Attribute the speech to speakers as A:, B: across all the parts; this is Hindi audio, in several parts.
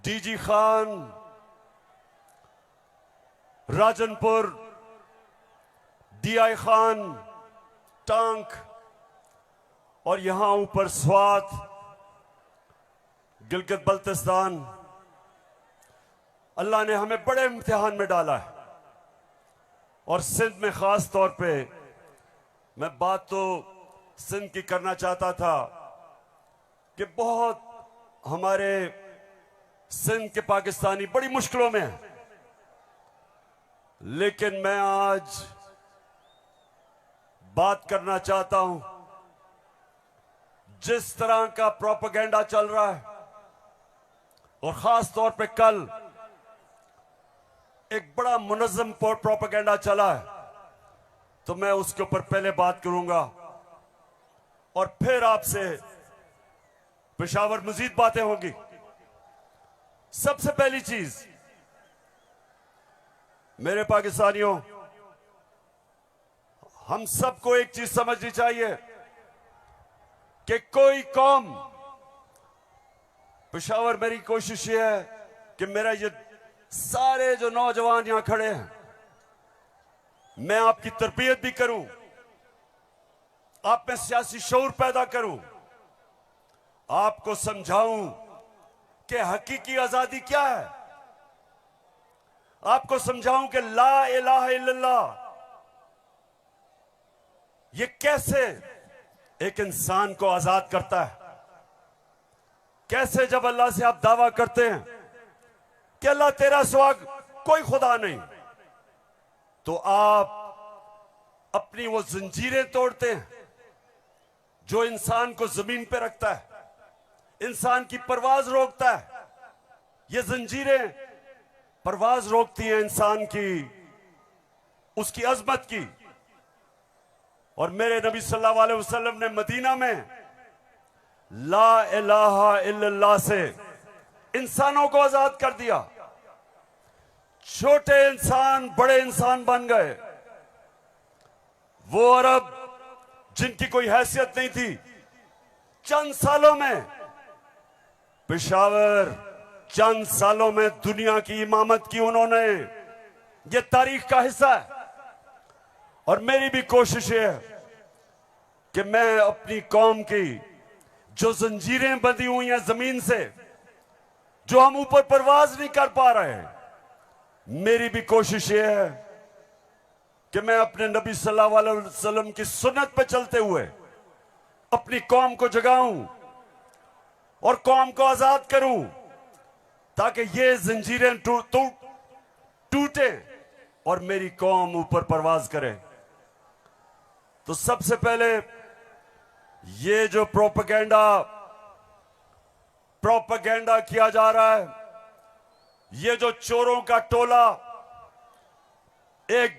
A: DG Khan, Rajanpur, DI Khan, tank और यहां ऊपर स्वात, गिलगित बल्तिस्तान। अल्लाह ने हमें बड़े इम्तिहान में डाला है और सिंध में खास तौर पे मैं बात तो सिंध की करना चाहता था कि बहुत हमारे सिंध के पाकिस्तानी बड़ी मुश्किलों में हैं, लेकिन मैं आज बात करना चाहता हूं जिस तरह का प्रोपेगेंडा चल रहा है और खास तौर पे कल एक बड़ा मुनज़्ज़म प्रोपेगेंडा चला है, तो मैं उसके ऊपर पहले बात करूंगा और फिर आपसे पेशावर मजीद बातें होंगी। सबसे पहली चीज, मेरे पाकिस्तानियों, हम सबको एक चीज समझनी चाहिए कि कोई कौम, पेशावर मेरी कोशिश ये है कि मेरा ये सारे जो नौजवान यहां खड़े हैं, मैं आपकी तरबियत भी करूं, आप में सियासी शऊर पैदा करूं, आपको समझाऊं कि हकीकी आजादी क्या है, आपको समझाऊं कि ला इलाहा इल्लल्लाह ये कैसे एक इंसान को आजाद करता है। कैसे जब अल्लाह से आप दावा करते हैं कि अल्लाह तेरा सिवा कोई खुदा नहीं, तो आप अपनी वो जंजीरें तोड़ते हैं जो इंसान को जमीन पे रखता है, इंसान की परवाज रोकता है। ये जंजीरें परवाज रोकती हैं इंसान की, उसकी अजमत की। और मेरे नबी सल्लल्लाहु अलैहि वसल्लम ने मदीना में ला इलाहा इल्लल्लाह से इंसानों को आजाद कर दिया। छोटे इंसान बड़े इंसान बन गए। वो अरब जिनकी कोई हैसियत नहीं थी, चंद सालों में, पेशावर चंद सालों में दुनिया की इमामत की उन्होंने। ये तारीख का हिस्सा है और मेरी भी कोशिश है कि मैं अपनी कौम की जो जंजीरें बंधी हुई हैं जमीन से, जो हम ऊपर परवाज नहीं कर पा रहे हैं, मेरी भी कोशिश ये है कि मैं अपने नबी सल्लल्लाहु अलैहि वसल्लम की सुन्नत पे चलते हुए अपनी कौम को जगाऊं और कौम को आजाद करूं, ताकि ये जंजीरें टूटे और मेरी कौम ऊपर परवाज करे। तो सबसे पहले ये जो प्रोपेगेंडा किया जा रहा है, ये जो चोरों का टोला एक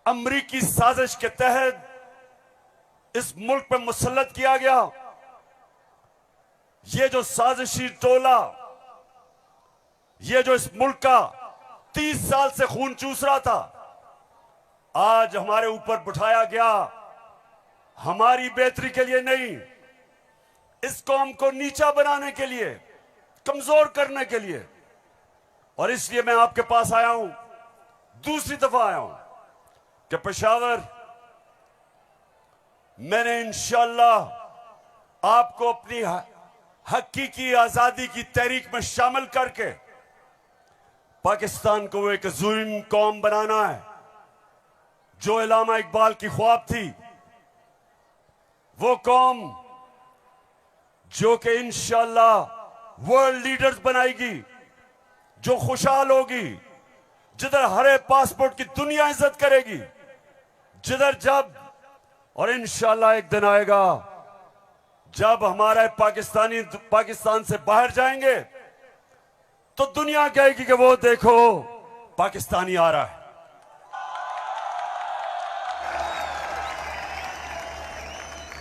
A: अमरीकी साजिश के तहत इस मुल्क पर मुसल्लत किया गया, ये जो साजिशी टोला, ये जो इस मुल्क का 30 साल से खून चूस रहा था, आज हमारे ऊपर बिठाया गया हमारी बेहतरी के लिए नहीं, इस कौम को नीचा बनाने के लिए, कमजोर करने के लिए। और इसलिए मैं आपके पास आया हूं, दूसरी दफा आया हूं कि पेशावर, मैंने इंशाअल्लाह आपको अपनी हकीकी आजादी की तहरीक में शामिल करके पाकिस्तान को एक अज़ीम कौम बनाना है, जो इल्लामा इकबाल की ख्वाब थी। वो कौम जो कि इंशाअल्लाह वर्ल्ड लीडर्स बनाएगी, जो खुशहाल होगी, जिधर हरे पासपोर्ट की दुनिया इज्जत करेगी, जिधर जब, और इंशाअल्लाह एक दिन आएगा जब हमारे पाकिस्तानी पाकिस्तान से बाहर जाएंगे तो दुनिया कहेगी कि वो देखो पाकिस्तानी आ रहा है।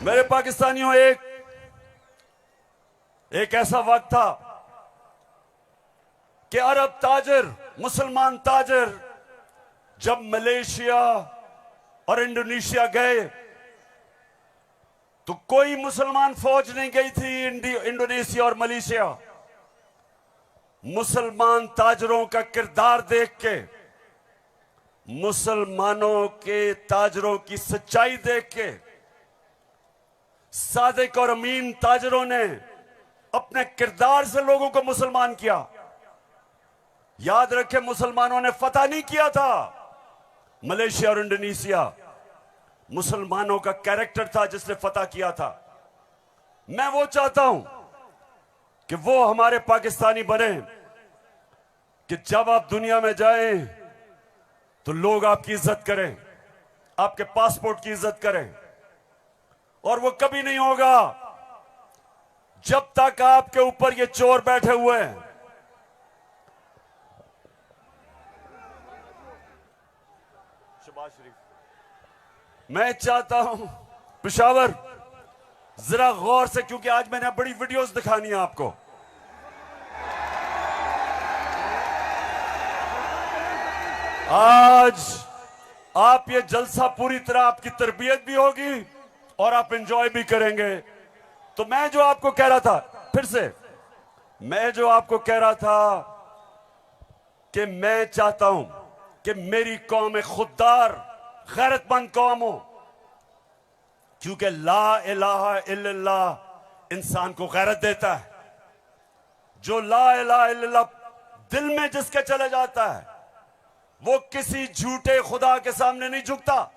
A: मेरे पाकिस्तानियों, एक ऐसा वक्त था कि अरब ताजर, मुसलमान ताजर जब मलेशिया और इंडोनेशिया गए तो कोई मुसलमान फौज नहीं गई थी इंडोनेशिया और मलेशिया। मुसलमान ताजरों का किरदार देख के, मुसलमानों के ताजरों की सच्चाई देख के सादिक और अमीन ताजरों ने अपने किरदार से लोगों को मुसलमान किया। याद रखें, मुसलमानों ने फतह नहीं किया था मलेशिया और इंडोनेशिया, मुसलमानों का कैरेक्टर था जिसने फतह किया था। मैं वो चाहता हूं कि वो हमारे पाकिस्तानी बने कि जब आप दुनिया में जाएं तो लोग आपकी इज्जत करें, आपके पासपोर्ट की इज्जत करें। और वो कभी नहीं होगा जब तक आपके ऊपर ये चोर बैठे हुए हैं। शबाज शरीफ, मैं चाहता हूं पेशावर जरा गौर से, क्योंकि आज मैंने बड़ी वीडियोस दिखानी है आपको। आज आप ये जलसा पूरी तरह आपकी तरबियत भी होगी और आप एंजॉय भी करेंगे। तो मैं जो आपको कह रहा था, फिर से मैं जो आपको कह रहा था कि मैं चाहता हूं कि मेरी कौम एक खुददार गैरतमंद कौम हो, क्योंकि ला इलाहा इल्लल्लाह इंसान को गैरत देता है। जो ला इलाहा इल्लल्लाह दिल में जिसके चले जाता है वो किसी झूठे खुदा के सामने नहीं झुकता।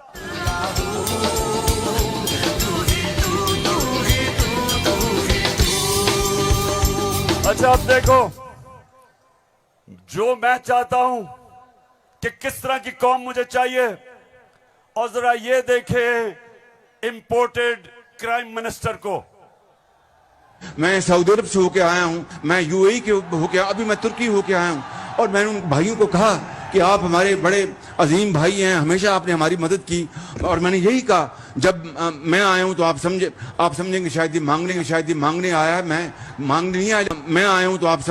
A: अच्छा, अब देखो, जो मैं चाहता हूं कि किस तरह की कौम मुझे चाहिए, और जरा ये देखें इंपोर्टेड क्राइम मिनिस्टर को।
B: मैं सऊदी अरब से होके आया हूं, मैं यूएई के होके, अभी मैं तुर्की होके आया हूं, और मैंने उन भाइयों को कहा कि आप हमारे बड़े अजीम भाई हैं, हमेशा आपने हमारी मदद की। और मैंने यही कहा, जब मैं आया हूं तो आप समझेंगे शायद ये मांगने आया है, मैं मांगने नहीं आया। मैं आया हूं तो आप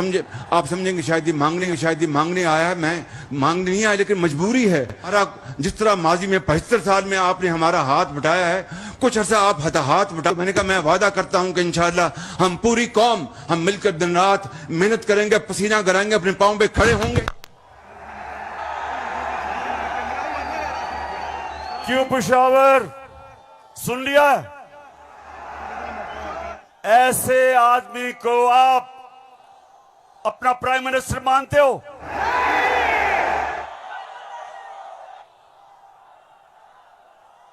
B: समझेंगे शायद ये मांगने आया है, मैं मांगने नहीं आया, लेकिन मजबूरी है। जिस तरह माजी में 75 साल में आपने हमारा हाथ बटाया है, कुछ अर्सा आप हाथ बटा। मैंने कहा मैं वादा करता हूं कि इंशाअल्लाह हम पूरी कौम हम मिलकर दिन रात मेहनत करेंगे, पसीना गिराएंगे, अपने पांव पे खड़े होंगे।
A: क्यों पेशावर, सुन लिया? ऐसे आदमी को आप अपना प्राइम मिनिस्टर मानते हो?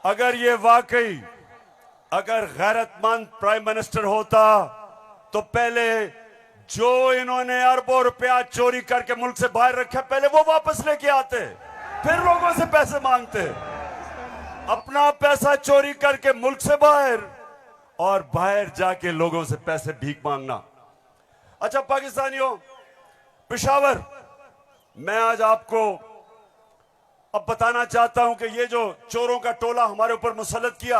A: अगर ये वाकई अगर गैरतमंद प्राइम मिनिस्टर होता तो पहले जो इन्होंने अरबों रुपया चोरी करके मुल्क से बाहर रखा, पहले वो वापस लेके आते, फिर लोगों से पैसे मांगते। अपना पैसा चोरी करके मुल्क से बाहर, और बाहर जाके लोगों से पैसे भीख मांगना। अच्छा पाकिस्तानियों, पेशावर, मैं आज आपको अब बताना चाहता हूं कि ये जो चोरों का टोला हमारे ऊपर मुसल्लत किया,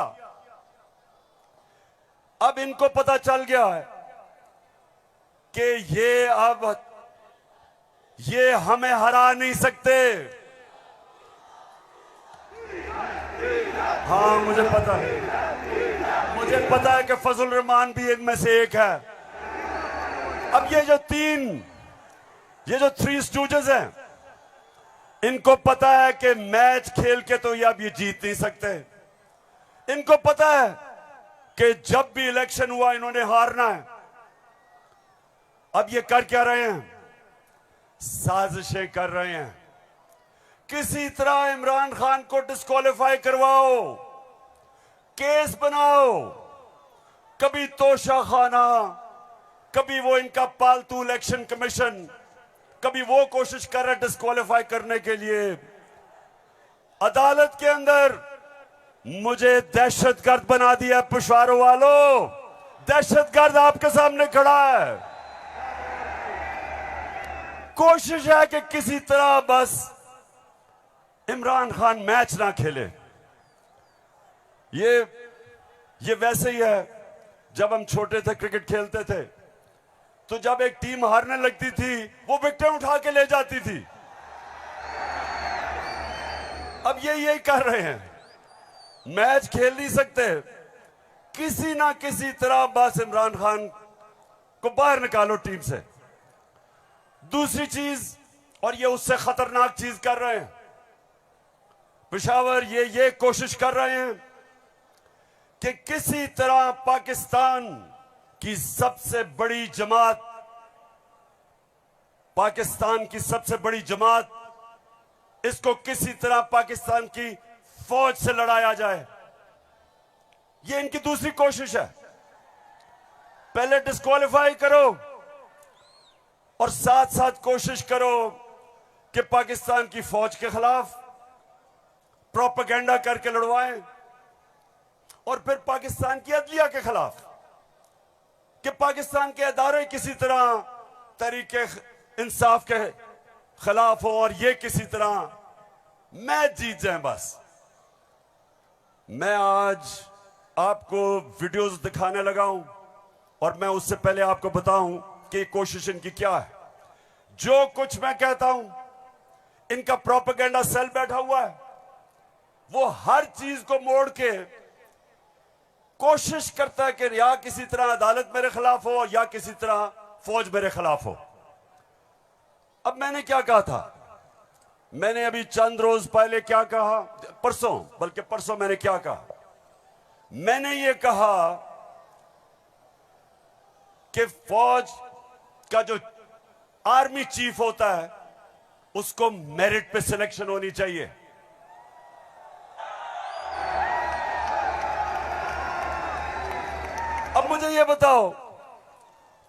A: अब इनको पता चल गया है कि ये हमें हरा नहीं सकते। हाँ, मुझे पता है कि फजल रहमान भी इनमें से एक है। अब ये जो थ्री स्टूजेस हैं, इनको पता है कि मैच खेल के तो ये अब ये जीत नहीं सकते। इनको पता है कि जब भी इलेक्शन हुआ इन्होंने हारना है। अब ये कर क्या रहे हैं? साजिशें कर रहे हैं। किसी तरह इमरान खान को डिस्क्वालीफाई करवाओ, केस बनाओ, कभी तोशाखाना, कभी वो इनका पालतू इलेक्शन कमीशन, कभी वो कोशिश कर रहे डिस्क्वालीफाई करने के लिए। अदालत के अंदर मुझे दहशतगर्द बना दिया पेशवारों वालों। दहशतगर्द आपके सामने खड़ा है। कोशिश है कि किसी तरह बस इमरान खान मैच ना खेले। ये वैसे ही है, जब हम छोटे थे क्रिकेट खेलते थे तो जब एक टीम हारने लगती थी वो विकेट उठा के ले जाती थी। अब ये यही कर रहे हैं, मैच खेल नहीं सकते, किसी ना किसी तरह बस इमरान खान को बाहर निकालो टीम से। दूसरी चीज, और ये उससे खतरनाक चीज कर रहे हैं पेशावर, ये कोशिश कर रहे हैं कि किसी तरह पाकिस्तान की सबसे बड़ी जमात, पाकिस्तान की सबसे बड़ी जमात, इसको किसी तरह पाकिस्तान की फौज से लड़ाया जाए। ये इनकी दूसरी कोशिश है। पहले डिस्क्वालीफाई करो और साथ साथ कोशिश करो कि पाकिस्तान की फौज के खिलाफ प्रोपेगेंडा करके लड़वाएं, और फिर पाकिस्तान की अदलिया के खिलाफ कि पाकिस्तान के अदारे किसी तरह तरीके इंसाफ के खिलाफ हो और ये किसी तरह मैच जीत जाए। बस मैं आज आपको वीडियोस दिखाने लगा हूं, और मैं उससे पहले आपको बताऊं कि कोशिश इनकी क्या है। जो कुछ मैं कहता हूं, इनका प्रोपेगेंडा सेल बैठा हुआ है, वो हर चीज को मोड़ के कोशिश करता है कि या किसी तरह अदालत मेरे खिलाफ हो या किसी तरह फौज मेरे खिलाफ हो। अब मैंने क्या कहा था, मैंने अभी चंद रोज पहले क्या कहा, परसों मैंने क्या कहा, मैंने ये कहा कि फौज का जो आर्मी चीफ होता है उसको मेरिट पे सिलेक्शन होनी चाहिए। अब मुझे ये बताओ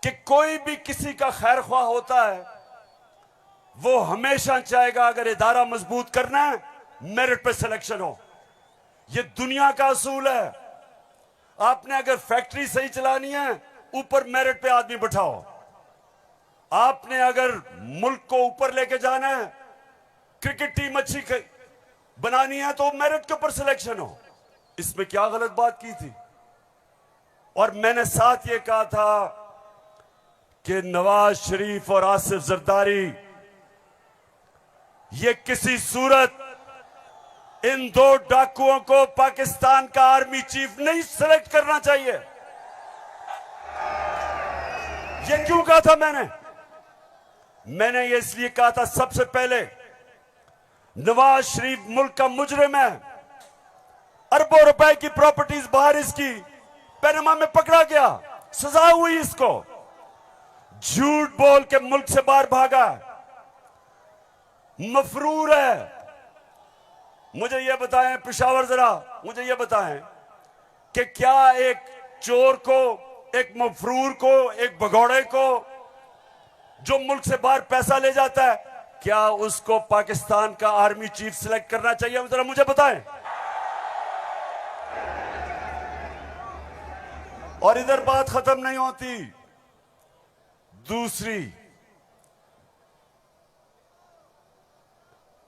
A: कि कोई भी किसी का खैर ख्वाह होता है, वो हमेशा चाहेगा अगर इदारा मजबूत करना है मेरिट पे सिलेक्शन हो। ये दुनिया का असूल है। आपने अगर फैक्ट्री सही चलानी है, ऊपर मेरिट पे आदमी बिठाओ। आपने अगर मुल्क को ऊपर लेके जाना है, क्रिकेट टीम अच्छी बनानी है, तो मेरिट के ऊपर सिलेक्शन हो। इसमें क्या गलत बात की थी? और मैंने साथ ये कहा था कि नवाज शरीफ और आसिफ जरदारी, ये किसी सूरत इन दो डाकुओं को पाकिस्तान का आर्मी चीफ नहीं सिलेक्ट करना चाहिए। ये क्यों कहा था मैंने ये इसलिए कहा था, सबसे पहले नवाज शरीफ मुल्क का मुजरिम है, अरबों रुपए की प्रॉपर्टीज बाहर इसकी पनामा में पकड़ा गया, सजा हुई इसको, झूठ बोल के मुल्क से बाहर भागा, मफरूर है। मुझे यह बताएं पेशावर, जरा मुझे यह बताएं कि क्या एक चोर को, एक मफरूर को, एक भगौड़े को जो मुल्क से बाहर पैसा ले जाता है, क्या उसको पाकिस्तान का आर्मी चीफ सिलेक्ट करना चाहिए? जरा मुझे बताएं। और इधर बात खत्म नहीं होती। दूसरी,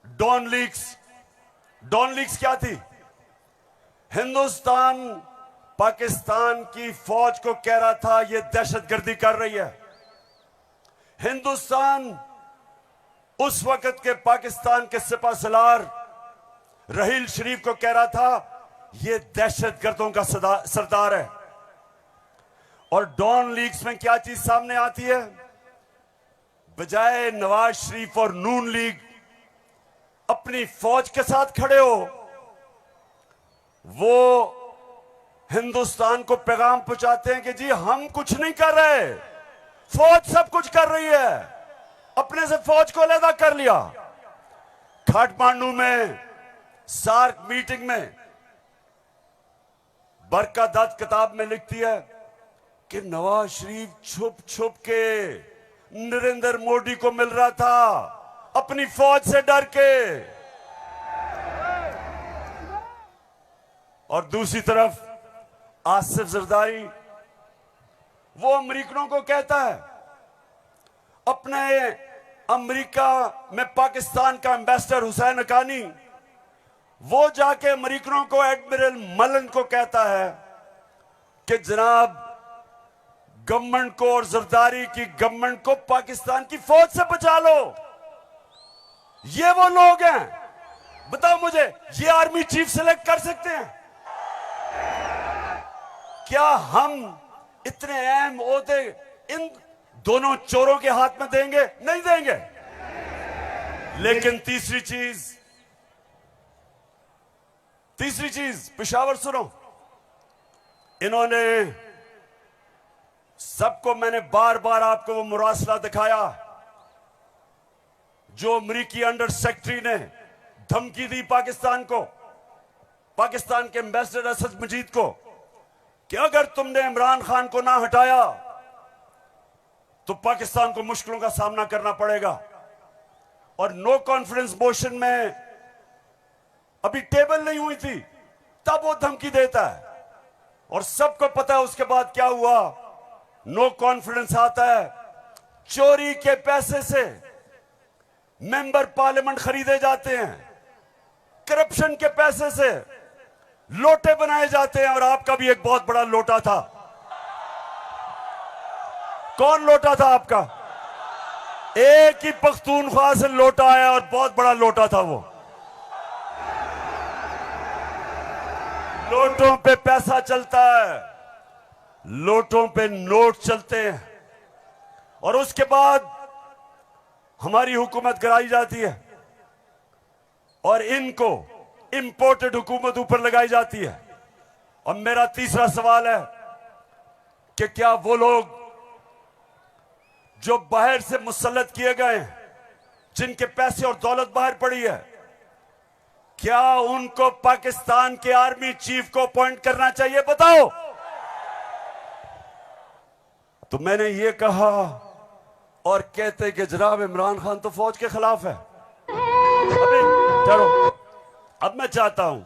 A: डॉन लीक्स क्या थी? हिंदुस्तान पाकिस्तान की फौज को कह रहा था ये दहशतगर्दी कर रही है। हिंदुस्तान उस वक्त के पाकिस्तान के सिपाहसालार रहील शरीफ को कह रहा था ये दहशतगर्दों का सरदार है। और डॉन लीग्स में क्या चीज सामने आती है? बजाय नवाज शरीफ और नून लीग अपनी फौज के साथ खड़े हो, वो हिंदुस्तान को पैगाम पहुंचाते हैं कि जी हम कुछ नहीं कर रहे, फौज सब कुछ कर रही है। अपने से फौज को अलग कर लिया। काठमांडू में सार्क मीटिंग में बरका दत्त किताब में लिखती है कि नवाज शरीफ छुप छुप के नरेंद्र मोदी को मिल रहा था अपनी फौज से डर के। और दूसरी तरफ आसिफ जरदारी, वो अमेरिकनों को कहता है, अपने अमेरिका में पाकिस्तान का एम्बेसडर हुसैन हक्कानी, वो जाके अमेरिकनों को, एडमिरल मलन को कहता है कि जनाब गवर्नमेंट को और जरदारी की गवर्नमेंट को पाकिस्तान की फौज से बचा लो। ये वो लोग हैं, बताओ मुझे, ये आर्मी चीफ सिलेक्ट कर सकते हैं? क्या हम इतने अहम ओहदे इन दोनों चोरों के हाथ में देंगे? नहीं देंगे। लेकिन तीसरी चीज पेशावर सुनो, इन्होंने सबको, मैंने बार बार आपको वो मुरासला दिखाया जो अमरीकी अंडर सेक्रेटरी ने धमकी दी पाकिस्तान को, पाकिस्तान के एम्बेसडर असद मजीद को, कि अगर तुमने इमरान खान को ना हटाया तो पाकिस्तान को मुश्किलों का सामना करना पड़ेगा। और नो कॉन्फिडेंस मोशन में अभी टेबल नहीं हुई थी, तब वो धमकी देता है। और सबको पता है उसके बाद क्या हुआ। नो कॉन्फिडेंस आता है, चोरी के पैसे से मेंबर पार्लियामेंट खरीदे जाते हैं, करप्शन के पैसे से लोटे बनाए जाते हैं। और आपका भी एक बहुत बड़ा लोटा था। कौन लोटा था आपका? एक ही पख्तूनख्वा से लोटा आया और बहुत बड़ा लोटा था वो। लोटों पे पैसा चलता है, लोटों पे नोट चलते हैं, और उसके बाद हमारी हुकूमत गिराई जाती है और इनको इंपोर्टेड हुकूमत ऊपर लगाई जाती है। और मेरा तीसरा सवाल है कि क्या वो लोग जो बाहर से मुसल्लत किए गए हैं, जिनके पैसे और दौलत बाहर पड़ी है, क्या उनको पाकिस्तान के आर्मी चीफ को अपॉइंट करना चाहिए? बताओ। तो मैंने ये कहा और कहते कि जनाब इमरान खान तो फौज के खिलाफ है। अभी ठहरो, अब मैं चाहता हूं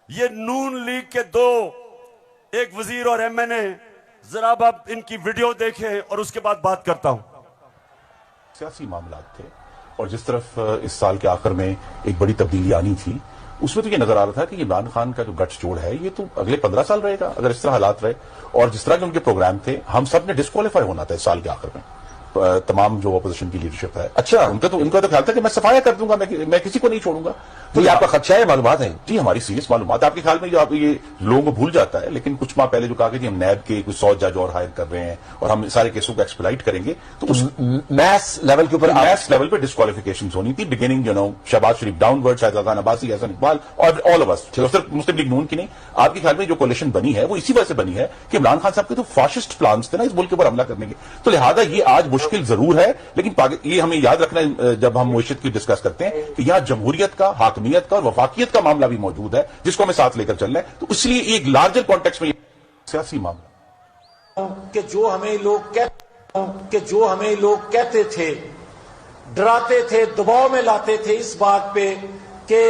A: ये नून लीग के दो, एक वजीर और एमएनए, जरा आप इनकी वीडियो देखें और उसके बाद बात करता हूं।
C: सियासी मामला थे और जिस तरफ इस साल के आखिर में एक बड़ी तब्दीली आनी थी, उसमें तो ये नजर आ रहा था कि इमरान खान का जो गठजोड़ है ये तो अगले 15 साल रहेगा अगर इस तरह हालात रहे। और जिस तरह के उनके प्रोग्राम थे, हम सब ने डिस्क्वालीफाई होना था इस साल के आखिर में, तमाम जो अपोजिशन की लीडरशिप है। अच्छा, उनका तो ख्याल था कि मैं सफाया कर दूंगा, मैं किसी को नहीं छोड़ूंगा।
D: तो ये आपका खदशा है? मालूमात है
C: जी, हमारी सीरियस मालूमात आपके ख्याल में जो आप ये लोगों को भूल जाता है। लेकिन कुछ माह पहले जो कहा कि हम नैब के कुछ 100 जज और हायर कर रहे हैं और हम सारे केसों को एक्सप्लाइट करेंगे, तो उस
D: मैथ्स लेवल के ऊपर
C: मैथ्स लेवल पे डिस्क्वालिफिकेशन होनी थी, बिगिनिंग शहबाज शरीफ डाउनवर्ड, शाहजहां अब्बासी, हसन इकबाल और ऑल ऑफ अस, सिर्फ मुस्लिम लीग नून की नहीं। आपके ख्याल में जो कोलिशन बनी है वो इसी वजह से बनी है कि इमरान खान साहब के तो फाशिस्ट प्लान्स थे ना इस मुल्क के ऊपर हमला करने के। तो लिहाजा ये आज मुश्किल जरूर है, लेकिन ये हमें याद रखना है जब हम मुइशत की डिस्कस करते हैं कि यहां जमहूरियत का, हाकमियत का और वफाकियत का मामला भी मौजूद है, जिसको हमें साथ लेकर चलना है। तो इसलिए एक लार्जर कॉन्टेक्स्ट में सियासी मामला
E: कि जो हमें लोग कहते थे, डराते थे, दबाव में लाते थे इस बात पे कि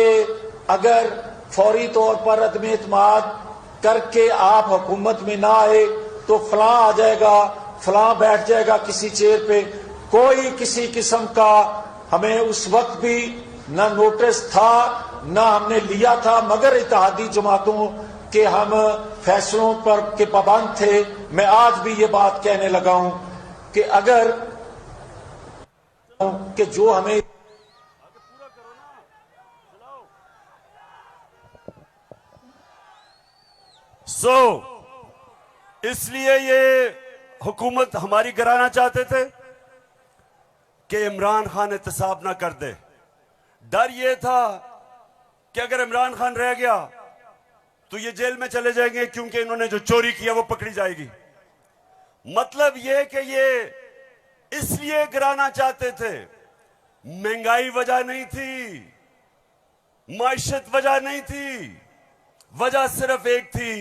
E: अगर फौरी तौर पर अदम एतमाद करके आप हुकूमत में ना आए तो फलां आ जाएगा, फलां बैठ जाएगा किसी चेयर पे। कोई किसी किस्म का हमें उस वक्त भी न नोटिस था न हमने लिया था, मगर इत्तेहादी जमातों के हम फैसलों पर के पाबंद थे। मैं आज भी ये बात कहने लगा हूं कि अगर कि जो हमें
A: इसलिए ये हुकूमत हमारी गिराना चाहते थे कि इमरान खान एहतसाब ना कर दे। डर ये था कि अगर इमरान खान रह गया तो ये जेल में चले जाएंगे, क्योंकि इन्होंने जो चोरी किया वो पकड़ी जाएगी। मतलब ये कि ये इसलिए गिराना चाहते थे, महंगाई वजह नहीं थी, माइशत वजह नहीं थी, वजह सिर्फ एक थी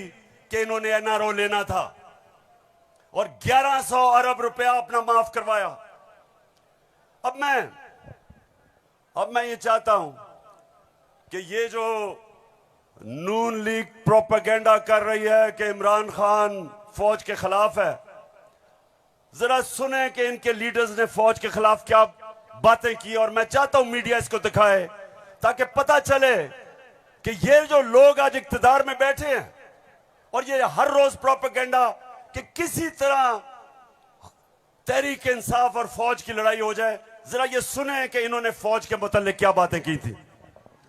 A: कि इन्होंने एनआरओ लेना था और 1100 अरब रुपया अपना माफ करवाया। अब मैं ये चाहता हूं कि ये जो नून लीग प्रोपेगेंडा कर रही है कि इमरान खान फौज के खिलाफ है, जरा सुने कि इनके लीडर्स ने फौज के खिलाफ क्या बातें की। और मैं चाहता हूं मीडिया इसको दिखाए ताकि पता चले कि ये जो लोग आज इक्तिदार में बैठे हैं और ये हर रोज प्रोपेगेंडा कि किसी तरह तहरीक इंसाफ और फौज की लड़ाई हो जाए, जरा ये सुने कि इन्होंने फौज के मुतालिक क्या बातें की थी।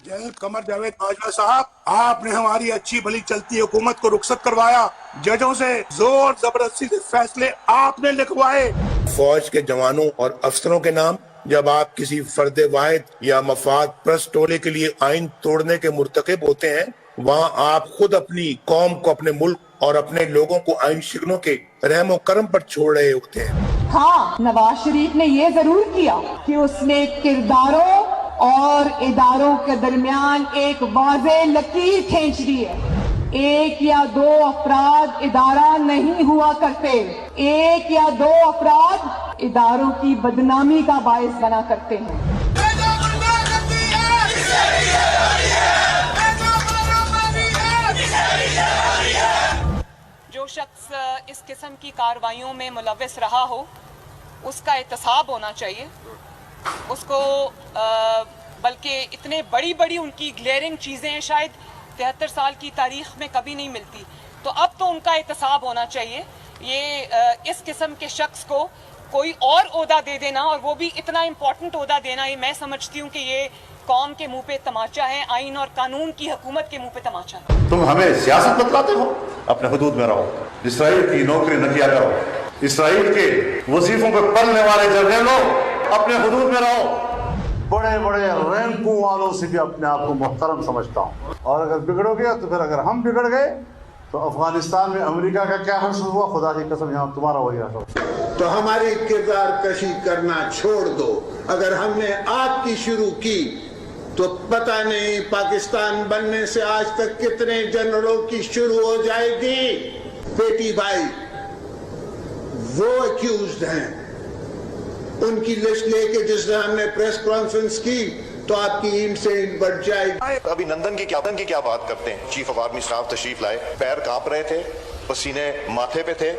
F: जनरल कमर जावेद बाजवा साहब, आपने हमारी अच्छी भली चलती हुकूमत को रुखसत करवाया, जजों से जोर जबरदस्ती से फैसले आपने लिखवाए। फौज के जवानों और अफसरों के नाम जब आप किसी फर्द वाहिद या मफाद प्रस्त टोले के लिए आइन तोड़ने के मुर्तकिब होते हैं, वहाँ आप खुद अपनी कौम को, अपने मुल्क और अपने लोगों को आइन शिकनों के रहमो करम पर छोड़ रहे होते हैं।
G: हाँ, नवाज शरीफ ने ये जरूर किया कि उसने किरदारों और इदारों के दरमियान एक वाज़े लकीर खींच दी है। एक या दो अफराद इदारा नहीं हुआ करते, एक या दो अफराद इदारों की बदनामी का बायस बना करते हैं।
H: जो शख्स इस किस्म की कार्रवाइयों में मुलव्वस रहा हो, उसका एहतसाब होना चाहिए। उसको बल्कि इतने बड़ी बड़ी उनकी ग्लेयरिंग चीज़ें शायद 73 साल की तारीख में कभी नहीं मिलती, तो अब तो उनका एहतसाब होना चाहिए। ये इस किस्म के शख्स को कोई और ओहदा दे देना, और वो भी इतना इम्पोर्टेंट ओहदा देना, ये मैं समझती हूँ कि ये कौम के मुंह पे तमाचा है, आइन और कानून की हुकूमत के मुंह पे तमाचा है।
I: तुम हमें सियासत बतलाते हो, अपने हुदूद में रहो। इसराइल की नौकरी न किया करो। इसराइल के वजीफों पर पलने वाले जर्नलों, अपने हुदूद में रहो।
J: बड़े बड़े रैंकों वालों से भी अपने आप को मुहतरम समझता हूँ, और अगर बिगड़ोगे तो फिर अगर हम बिगड़ गए तो अफगानिस्तान में अमेरिका का क्या हश्र हुआ, खुदा की कसम यहाँ तुम्हारा वही हश्र।
K: तो हमारी किरदार कशी करना छोड़ दो। अगर हमने आपकी शुरू की तो पता नहीं पाकिस्तान बनने से आज तक कितने जनरलों की शुरू हो जाएगी। बेटी भाई वो अक्यूज्ड हैं, उनकी लिस्ट लेके जिस दिन हमने प्रेस कॉन्फ्रेंस की तो आपकी ईंट से ईंट बढ़ जाएगी।
I: अभिनंदन की क्या बात करते हैं। चीफ ऑफ आर्मी स्टाफ तशरीफ लाए, पैर कांप रहे थे, पसीने माथे पे थे।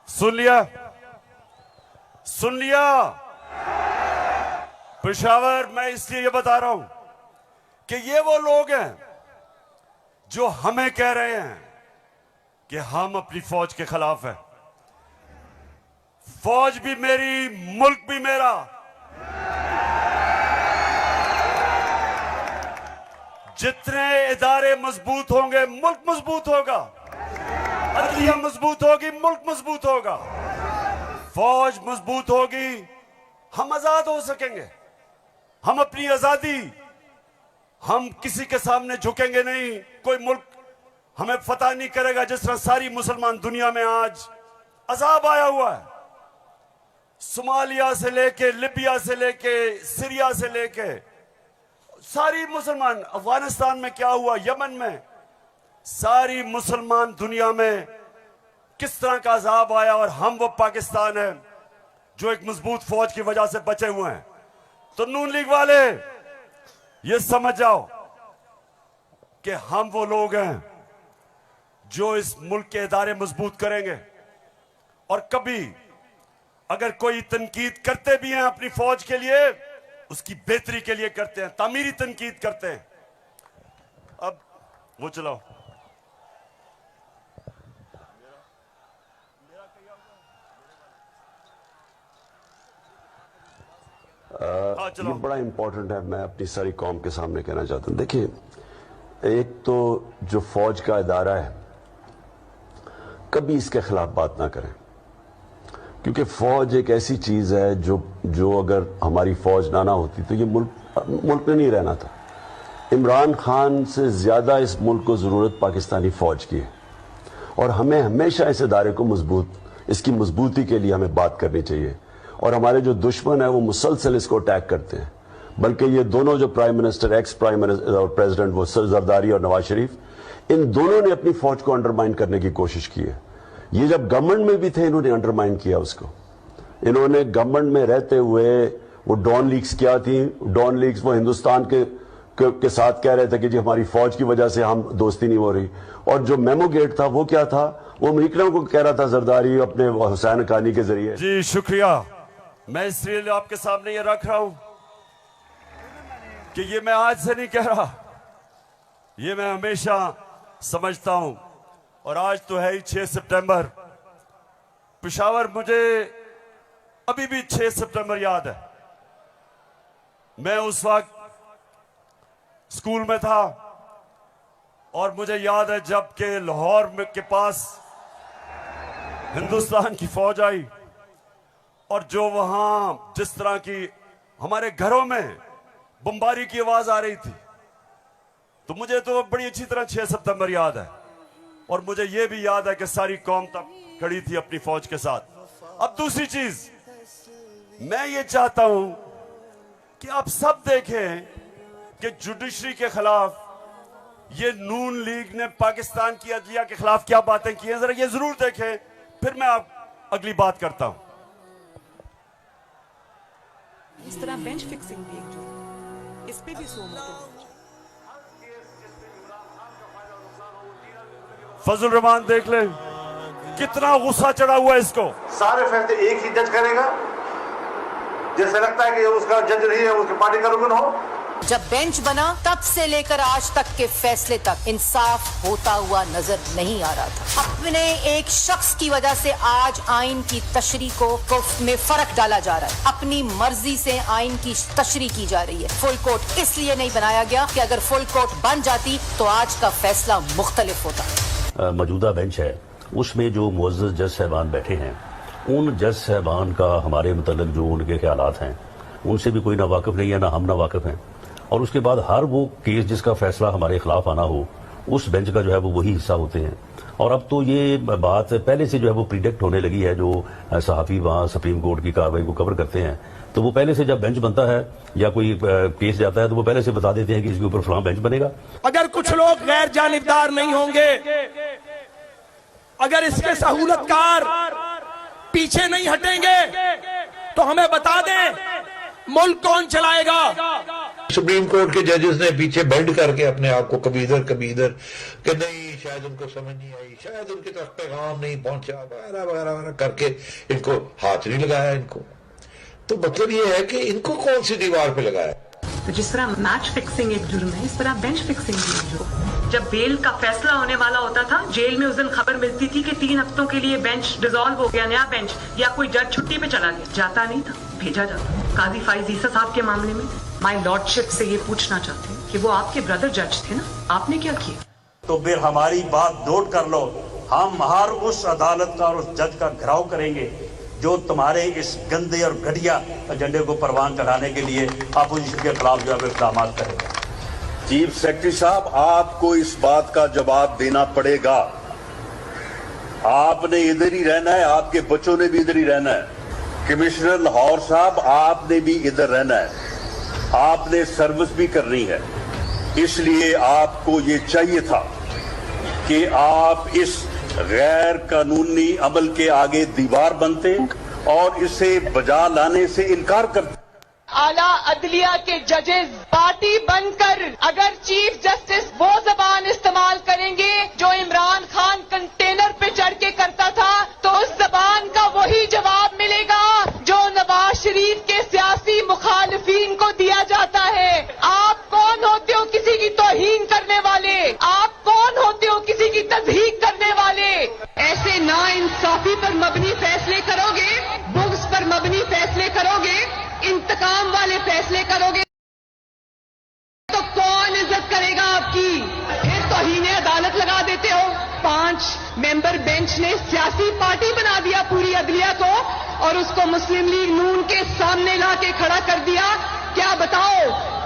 A: सुन लिया पेशावर। मैं इसलिए ये बता रहा हूं कि ये वो लोग हैं जो हमें कह रहे हैं कि हम अपनी फौज के खिलाफ हैं। फौज भी मेरी, मुल्क भी मेरा। जितने इदारे मजबूत होंगे, मुल्क मजबूत होगा। अदलिया मजबूत होगी, मुल्क मजबूत होगा। फौज मजबूत होगी, हम आजाद हो सकेंगे। हम अपनी आजादी, हम किसी के सामने झुकेंगे नहीं। कोई मुल्क हमें फतह नहीं करेगा। जिस तरह सारी मुसलमान दुनिया में आज अजाब आया हुआ है, सोमालिया से लेके, लिबिया से लेके, सीरिया से लेके, सारी मुसलमान, अफगानिस्तान में क्या हुआ, यमन में, सारी मुसलमान दुनिया में किस तरह का अजाब आया। और हम वो पाकिस्तान है जो एक मजबूत फौज की वजह से बचे हुए हैं। तो नून लीग वाले ये समझ जाओ कि हम वो लोग हैं जो इस मुल्क के इदारे मजबूत करेंगे। और कभी अगर कोई तनकीद करते भी हैं अपनी फौज के लिए, उसकी बेहतरी के लिए करते हैं, तामीरी तनकीद करते हैं। अब वो चलाओ।
L: ये बड़ा इंपॉर्टेंट है, मैं अपनी सारी कौम के सामने कहना चाहता हूं। देखिए, एक तो जो फौज का इदारा है, कभी इसके खिलाफ बात ना करें, क्योंकि फौज एक ऐसी चीज है जो अगर हमारी फौज ना होती तो ये मुल्क में नहीं रहना था। इमरान खान से ज्यादा इस मुल्क को जरूरत पाकिस्तानी फौज की है, और हमें हमेशा इस इदारे को इसकी मजबूती के लिए हमें बात करनी चाहिए। और हमारे जो दुश्मन है वो मुसलसल इसको अटैक करते हैं। बल्कि ये दोनों जो prime minister, ex prime minister और प्रेसिडेंट, वो जरदारी और नवाज शरीफ, इन दोनों ने अपनी फौज को अंडरमाइन करने की कोशिश की है। ये जब गवर्नमेंट में भी थे, इन्होंने अंडरमाइन किया उसको। इन्होंने गवर्नमेंट में रहते हुए वो डॉन लीग्स क्या थी, डॉन लीग्स वो हिंदुस्तान के साथ कह रहे थे कि जी हमारी फौज की वजह से हम दोस्ती नहीं हो रही। और जो मेमो गेट था वो क्या था, वो अमरीकनों को कह रहा था जरदारी अपने हुसैन हक्कानी के जरिए।
A: जी शुक्रिया। मैं इसलिए आपके सामने ये रख रहा हूं कि ये मैं आज से नहीं कह रहा, ये मैं हमेशा समझता हूं। और आज तो है ही 6 सितंबर। पेशावर, मुझे अभी भी 6 सितंबर याद है। मैं उस वक्त स्कूल में था और मुझे याद है जब के लाहौर के पास हिंदुस्तान की फौज आई और जो वहां जिस तरह की हमारे घरों में बमबारी की आवाज आ रही थी, तो मुझे तो बड़ी अच्छी तरह 6 सितंबर याद है और मुझे यह भी याद है कि सारी कौम तब खड़ी थी अपनी फौज के साथ। अब दूसरी चीज मैं ये चाहता हूं कि आप सब देखें कि जुडिशरी के खिलाफ ये नून लीग ने पाकिस्तान की अदलिया के खिलाफ क्या बातें की हैं, जरा ये जरूर देखें, फिर मैं आप अगली बात करता हूं।
H: इस तरह बेंच फिक्सिंग भी एक जुर्म, इस पे भी 100 मोटो।
A: फजल रहमान देख ले कितना गुस्सा चढ़ा हुआ है इसको।
J: सारे फैसले एक ही जज करेगा, जैसे लगता है कि उसका जज नहीं है, उसकी पार्टी का रुकन हो।
M: जब बेंच बना तब से लेकर आज तक के फैसले तक इंसाफ होता हुआ नजर नहीं आ रहा था। अपने एक शख्स की वजह से आज आइन की तशरीह को में फर्क डाला जा रहा है। अपनी मर्जी से आइन की तशरीह की जा रही है। फुल कोर्ट इसलिए नहीं बनाया गया कि अगर फुल कोर्ट बन जाती तो आज का फैसला मुख्तलिफ होता।
L: मौजूदा बेंच है उसमें जो मुअज़्ज़ज़ जज साहबान बैठे हैं, उन जज साहबान का हमारे मुतल्लिक़ जो उनके ख्यालात हैं उनसे भी कोई ना वाकिफ नहीं है, ना हम ना वाकिफ हैं। और उसके बाद हर वो केस जिसका फैसला हमारे खिलाफ आना हो उस बेंच का जो है वो वही हिस्सा होते हैं। और अब तो ये बात पहले से जो है वो प्रिडिक्ट होने लगी है। जो सहाफ़ी वहाँ सुप्रीम कोर्ट की कार्रवाई को कवर करते हैं तो वो पहले से जब बेंच बनता है या कोई केस जाता है तो वो पहले से बता देते हैं कि इसके ऊपर फलां बेंच बनेगा।
N: अगर कुछ लोग गैर जानिबदार नहीं होंगे, अगर इसके सहूलतकार पीछे नहीं हटेंगे तो हमें बता दें मुल्क कौन चलाएगा।
E: सुप्रीम कोर्ट के जजेस ने पीछे बेंड करके अपने आप को कभी इधर कि नहीं शायद उनको समझ नहीं आई, शायद उनके तक पैगाम नहीं पहुंचा, वगैरह वगैरह करके इनको हाथ नहीं लगाया। इनको तो मतलब ये है कि इनको कौन सी दीवार पे लगाया।
H: तो जिस तरह मैच फिक्सिंग एक जुर्म है, इस तरह बेंच फिक्सिंग भी एक जुर्म। जब बेल का फैसला होने वाला होता था, जेल में उस दिन खबर मिलती थी कि 3 हफ्तों के लिए बेंच डिसॉल्व हो गया, नया बेंच, या कोई जज छुट्टी पे चला गया। जाता नहीं था, भेजा जाता। काजी फाइज ईसा साहब के मामले में माय लॉर्डशिप से ये पूछना चाहते हैं कि वो आपके ब्रदर जज थे ना, आपने क्या किया?
E: तो फिर हमारी बात नोट कर लो, हम हर उस अदालत का और उस जज का घेराव करेंगे जो तुम्हारे इस गंदे और घटिया एजेंडे को परवान चढ़ाने के लिए अपोजिशन के खिलाफ जो है इक़दाम करेगा।
I: चीफ सेक्रेटरी साहब, आपको इस बात का जवाब देना पड़ेगा। आपने इधर ही रहना है, आपके बच्चों ने भी इधर ही रहना है। कमिश्नर लाहौर साहब, आपने भी इधर रहना है, आपने सर्विस भी करनी है। इसलिए आपको ये चाहिए था कि आप इस गैर कानूनी अमल के आगे दीवार बनते और इसे बजा लाने से इनकार करते।
H: आला अदलिया के जजेस पार्टी बनकर अगर चीफ जस्टिस वो जबान इस्तेमाल करेंगे जो इमरान खान कंटेनर पे चढ़ के करता था, तो उस जबान का वही जवाब मिलेगा जो नवाज शरीफ के सियासी मुखालिफिन को दिया जाता है। आप कौन होते हो किसी की तौहीन करने वाले? आप कौन होते हो किसी की तज़हीक करने वाले? ऐसे नाइंसाफी पर मबनी फैसले करोगे, बुग़्ज़ पर मबनी फैसले करोगे, इंतकाम वाले फैसले करोगे तो कौन इज्जत करेगा आपकी? फिर तौहीन अदालत लगा देते हो। 5 मेंबर बेंच ने सियासी पार्टी बना दिया पूरी अदलिया को और उसको मुस्लिम लीग नून के सामने ला के खड़ा कर दिया। क्या बताओ,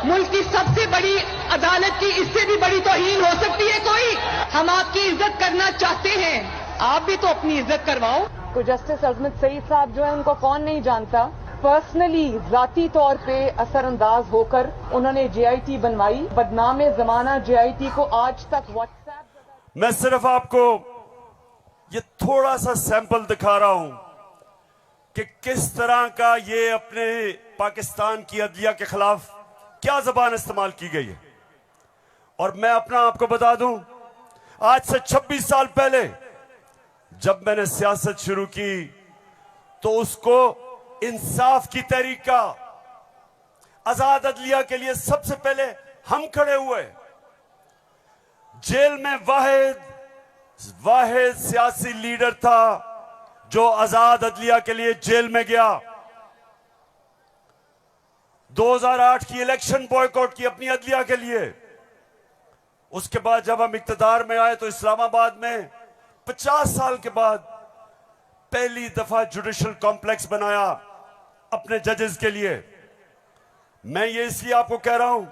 H: मुल्क की सबसे बड़ी अदालत की इससे भी बड़ी तौहीन हो सकती है कोई? हम आपकी इज्जत करना चाहते हैं, आप भी तो अपनी इज्जत करवाओ।
G: तो जस्टिस अजमत सईद साहब जो है उनको कौन नहीं जानता। पर्सनली जाती तौर पे असरअंदाज होकर उन्होंने JIT बनवाई। बदनाम जमाना JIT को आज तक व्हाट्सएप।
A: मैं सिर्फ आपको ये थोड़ा सा सैंपल दिखा रहा हूं कि किस तरह का ये अपने पाकिस्तान की अदलिया के खिलाफ क्या जबान इस्तेमाल की गई है। और मैं अपना आपको बता दूं, आज से 26 साल पहले जब मैंने सियासत शुरू की तो उसको इंसाफ की तहरीक का, आजाद अदलिया के लिए सबसे पहले हम खड़े हुए। जेल में वाहिद सियासी लीडर था जो आजाद अदलिया के लिए जेल में गया। 2008 की इलेक्शन बॉयकॉट की अपनी अदलिया के लिए। उसके बाद जब हम इक्तदार में आए तो इस्लामाबाद में 50 साल के बाद पहली दफा जुडिशल कॉम्प्लेक्स बनाया अपने जजेस के लिए। मैं ये इसलिए आपको कह रहा हूं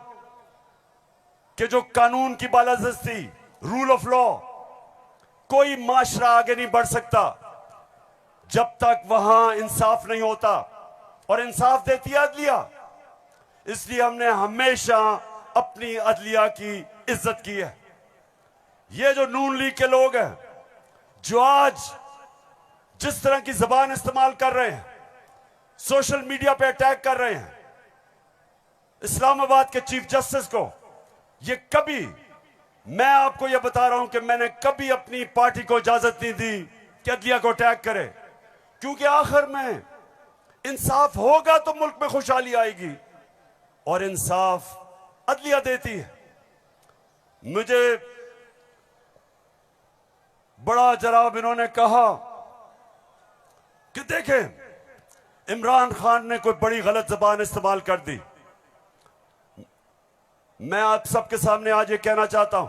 A: कि जो कानून की बालादस्ती, रूल ऑफ लॉ, कोई माशरा आगे नहीं बढ़ सकता जब तक वहां इंसाफ नहीं होता, और इंसाफ देती है अदलिया। इसलिए हमने हमेशा अपनी अदलिया की इज्जत की है। ये जो नून लीग के लोग हैं जो आज जिस तरह की जबान इस्तेमाल कर रहे हैं, सोशल मीडिया पे अटैक कर रहे हैं इस्लामाबाद के चीफ जस्टिस को, ये कभी, मैं आपको ये बता रहा हूं कि मैंने कभी अपनी पार्टी को इजाजत नहीं दी कि अदलिया को अटैक करे, क्योंकि आखिर में इंसाफ होगा तो मुल्क में खुशहाली आएगी, और इंसाफ अदलिया देती है। मुझे बड़ा जनाब इन्होंने कहा कि देखें इमरान खान ने कोई बड़ी गलत जबान इस्तेमाल कर दी। मैं आप सबके सामने आज ये कहना चाहता हूं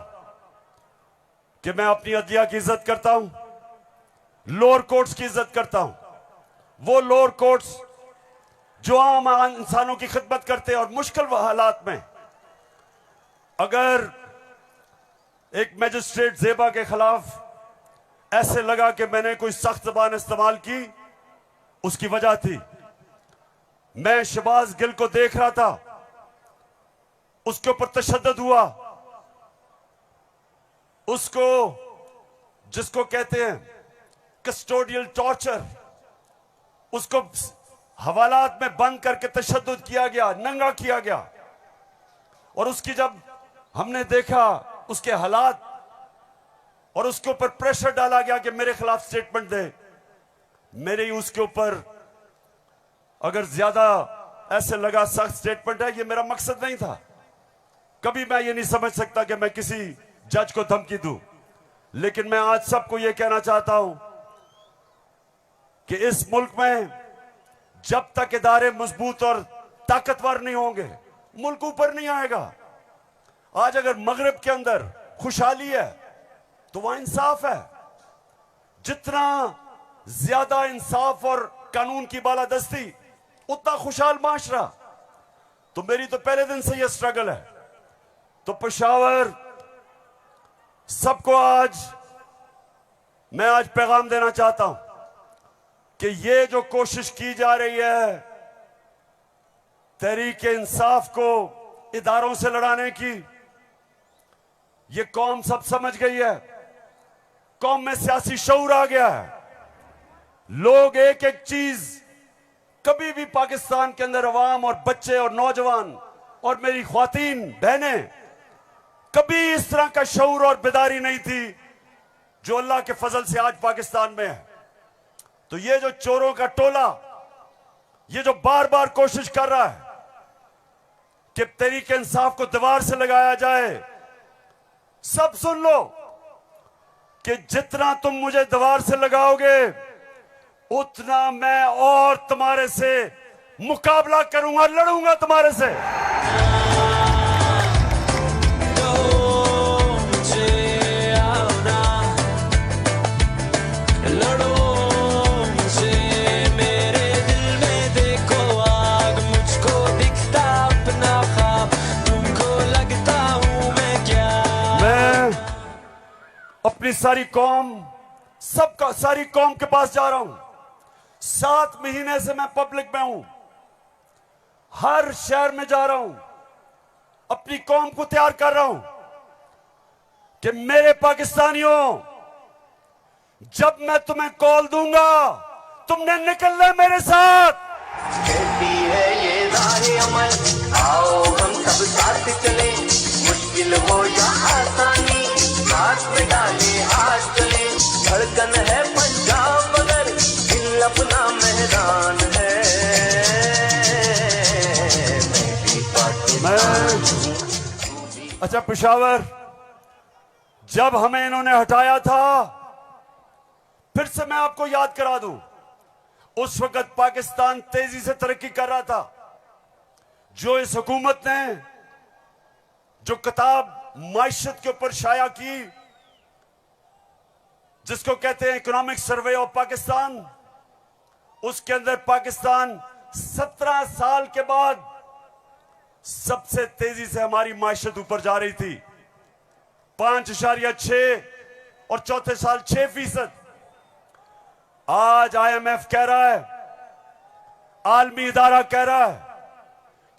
A: कि मैं अपनी अदलिया की इज्जत करता हूं, लोअर कोर्ट्स की इज्जत करता हूं, वो लोअर कोर्ट्स जो आम इंसानों की खिदमत करते हैं, और मुश्किल हालात में अगर एक मैजिस्ट्रेट ज़ेबा के खिलाफ ऐसे लगा कि मैंने कोई सख्त जबान इस्तेमाल की, उसकी वजह थी मैं शहबाज गिल को देख रहा था, उसके ऊपर तशद्दुद हुआ, उसको जिसको कहते हैं कस्टोडियल टॉर्चर, उसको हवालात में बंद करके तशद्दुद किया गया, नंगा किया गया, और उसकी जब हमने देखा उसके हालात और उसके ऊपर प्रेशर डाला गया कि मेरे खिलाफ स्टेटमेंट दे, मेरे ही उसके ऊपर अगर ज्यादा ऐसे लगा सख्त स्टेटमेंट है, ये मेरा मकसद नहीं था। कभी मैं ये नहीं समझ सकता कि मैं किसी जज को धमकी दूं, लेकिन मैं आज सबको ये कहना चाहता हूं कि इस मुल्क में जब तक इदारे मजबूत और ताकतवर नहीं होंगे, मुल्क ऊपर नहीं आएगा। आज अगर मगरिब के अंदर खुशहाली है तो वहां इंसाफ है। जितना ज्यादा इंसाफ और कानून की बालादस्ती, उतना खुशहाल माशरा। तो मेरी तो पहले दिन से यह स्ट्रगल है। तो पेशावर सबको मैं आज पैगाम देना चाहता हूं कि ये जो कोशिश की जा रही है तहरीक इंसाफ को इदारों से लड़ाने की, ये कौम सब समझ गई है। कौम में सियासी शऊर आ गया है। लोग एक एक चीज, कभी भी पाकिस्तान के अंदर अवाम और बच्चे और नौजवान और मेरी ख्वातीन बहनें, कभी इस तरह का शऊर और बेदारी नहीं थी जो अल्लाह के फजल से आज पाकिस्तान में है। तो ये जो चोरों का टोला, ये जो बार बार कोशिश कर रहा है कि तहरीक इंसाफ को दीवार से लगाया जाए, सब सुन लो कि जितना तुम मुझे दीवार से लगाओगे उतना मैं और तुम्हारे से मुकाबला करूंगा, लड़ूंगा तुम्हारे से। अपनी सारी कौम के पास जा रहा हूं। 7 महीने से मैं पब्लिक में हूं, हर शहर में जा रहा हूं, अपनी कौम को तैयार कर रहा हूं कि मेरे पाकिस्तानियों, जब मैं तुम्हें कॉल दूंगा तुमने निकलना है मेरे साथ।
O: कहती है ये राहे अमल, आओ हम सब साथ चले, मुश्किल हो या आसानी, हाथ में डाले हाथ चले, धड़कन है पंजाब मगर दिल अपना मैदान है।
A: अच्छा पेशावर, जब हमें इन्होंने हटाया था, फिर से मैं आपको याद करा दूं, उस वक्त पाकिस्तान तेजी से तरक्की कर रहा था। जो इस हुकूमत ने जो किताब माइशत के ऊपर शाया की, जिसको कहते हैं इकोनॉमिक सर्वे ऑफ पाकिस्तान, उसके अंदर पाकिस्तान 17 साल के बाद सबसे तेजी से हमारी माशियत ऊपर जा रही थी। 5.6 और चौथे साल 6%। आज IMF कह रहा है, आलमी इदारा कह रहा है